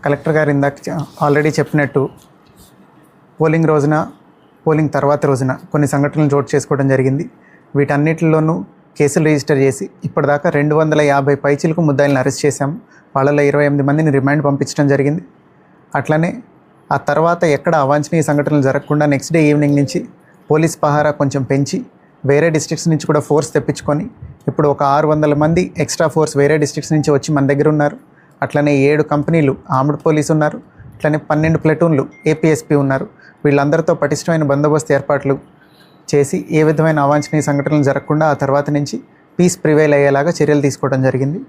Collector గారు ఇందాక already చెప్పినట్టు పోలింగ్ రోజున పోలింగ్ తర్వాత రోజున కొన్ని సంఘటనలు చోటు చేసుకోవడం జరిగింది. వీటన్నిటిలోనూ కేసులు రిజిస్టర్ చేసి ఇప్పటిదాకా 250 పైచిలకు ముద్దాయిలను అరెస్ట్ చేశాము. వాళ్ళలో 28 మందిని రిమాండ్ పంపించడం జరిగింది. అట్లనే ఆ తర్వాత ఎక్కడ అవాంఛనీయ సంఘటనలు జరగకుండా నెక్స్ట్ డే ఈవినింగ్ నుంచి పోలీస్ పహారా కొంచెం పెంచి వేరే డిస్ట్రిక్ట్స్ నుంచి కూడా ఫోర్స్ తెప్పించుకొని ఇప్పుడు ఒక 600 మంది ఎక్స్ట్రా ఫోర్స్ వేరే డిస్ట్రిక్ట్స్ నుంచి వచ్చి మన దగ్గర ఉన్నారు. అట్లనే 7 కంపెనీలు ఆర్మ్డ్ పోలీసు ఉన్నారు. అట్లనే 12 ప్లటూన్లు ఏపీఎస్పీ ఉన్నారు. వీళ్ళందరితో పటిష్టమైన బందోబస్తు ఏర్పాట్లు చేసి ఏ విధమైన అవాంఛనీయ సంఘటనలు జరగకుండా ఆ తర్వాత నుంచి పీస్ ప్రివైల్ అయ్యేలాగా చర్యలు తీసుకోవడం జరిగింది.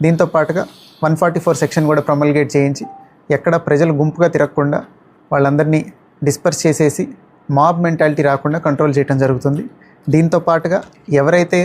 దీంతో పాటుగా 144 సెక్షన్ కూడా ప్రొమల్గేట్ చేయించి ఎక్కడ ప్రజలు గుంపుగా తిరగకుండా వాళ్ళందరినీ డిస్పర్స్ చేసేసి మాబ్ మెంటాలిటీ రాకుండా కంట్రోల్ చేయడం జరుగుతుంది. దీంతో పాటుగా ఎవరైతే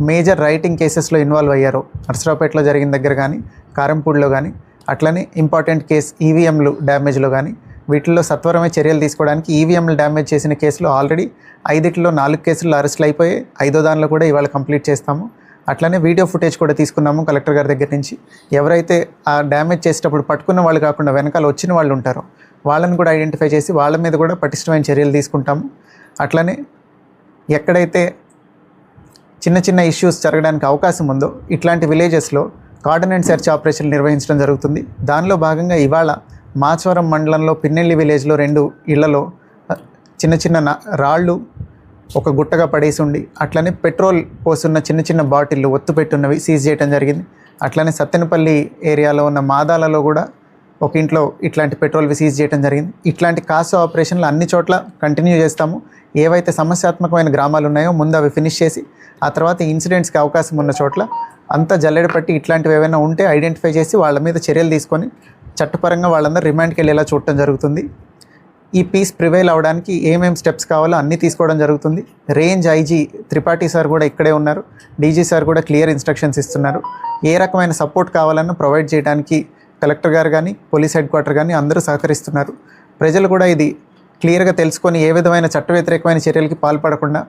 మేజర్ రైటింగ్ కేసెస్లో ఇన్వాల్వ్ అయ్యారో నర్సరావుపేటలో జరిగిన దగ్గర కానీ కారంపూడిలో కానీ అట్లనే ఇంపార్టెంట్ కేసు ఈవీఎంలు డ్యామేజ్లో కానీ వీటిల్లో సత్వరమే చర్యలు తీసుకోవడానికి ఈవీఎంలు డ్యామేజ్ చేసిన కేసులో ఆల్రెడీ 5లో 4 కేసుల్లో అరెస్టులు అయిపోయి 5వ దానిలో కూడా ఇవాళ కంప్లీట్ చేస్తాము. అట్లనే వీడియో ఫుటేజ్ కూడా తీసుకున్నాము కలెక్టర్ గారి దగ్గర నుంచి. ఎవరైతే ఆ డ్యామేజ్ చేసేటప్పుడు పట్టుకున్న వాళ్ళు కాకుండా వెనకాల వచ్చిన వాళ్ళు ఉంటారో వాళ్ళని కూడా ఐడెంటిఫై చేసి వాళ్ళ మీద కూడా పటిష్టమైన చర్యలు తీసుకుంటాము. అట్లనే ఎక్కడైతే చిన్న చిన్న ఇష్యూస్ జరగడానికి అవకాశం ఉందో ఇట్లాంటి విలేజెస్లో కార్డన్ అండ్ సెర్చ్ ఆపరేషన్లు నిర్వహించడం జరుగుతుంది. దానిలో భాగంగా ఇవాళ మాచవరం మండలంలో పిన్నెల్లి విలేజ్లో 2 ఇళ్లలో చిన్న చిన్న రాళ్ళు ఒక గుట్టగా పడేసి ఉండి అట్లనే పెట్రోల్ పోసున్న చిన్న చిన్న బాటిళ్ళు ఒత్తు పెట్టున్నవి సీజ్ చేయడం జరిగింది. అట్లనే సత్తెనపల్లి ఏరియాలో ఉన్న మాదాలలో కూడా ఒక ఇంట్లో ఇట్లాంటి పెట్రోల్ సీజ్ చేయడం జరిగింది. ఇట్లాంటి కాసు ఆపరేషన్లు అన్ని చోట్ల కంటిన్యూ చేస్తాము. ఏవైతే సమస్యాత్మకమైన గ్రామాలు ఉన్నాయో ముందు అవి ఫినిష్ చేసి ఆ తర్వాత ఇన్సిడెంట్స్కి అవకాశం ఉన్న చోట్ల అంతా జల్లెడ పట్టి ఇట్లాంటివి ఏవైనా ఉంటే ఐడెంటిఫై చేసి వాళ్ళ మీద చర్యలు తీసుకొని చట్టపరంగా వాళ్ళందరూ రిమాండ్కి వెళ్ళేలా చూడటం జరుగుతుంది. ఈ పీస్ ప్రివైల్ అవ్వడానికి ఏమేమి స్టెప్స్ కావాలో అన్నీ తీసుకోవడం జరుగుతుంది. రేంజ్ ఐజీ త్రిపాఠి సార్ కూడా ఇక్కడే ఉన్నారు. డీజీ సార్ కూడా క్లియర్ ఇన్స్ట్రక్షన్స్ ఇస్తున్నారు. ఏ రకమైన సపోర్ట్ కావాలన్నా ప్రొవైడ్ చేయడానికి కలెక్టర్ గారు కానీ పోలీస్ హెడ్ క్వార్టర్ కానీ అందరూ సహకరిస్తున్నారు. ప్రజలు కూడా ఇది క్లియర్గా తెలుసుకొని ఏ విధమైన చట్ట వ్యతిరేకమైన చర్యలకి పాల్పడకుండా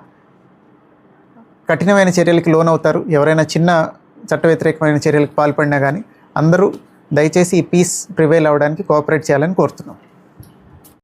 కఠినమైన చర్యలకి లోనవుతారు. ఎవరైనా చిన్న చట్ట వ్యతిరేకమైన చర్యలకు పాల్పడినా కానీ అందరూ దయచేసి ఈ పీస్ ప్రివైల్ అవ్వడానికి కోఆపరేట్ చేయాలని కోరుతున్నాం.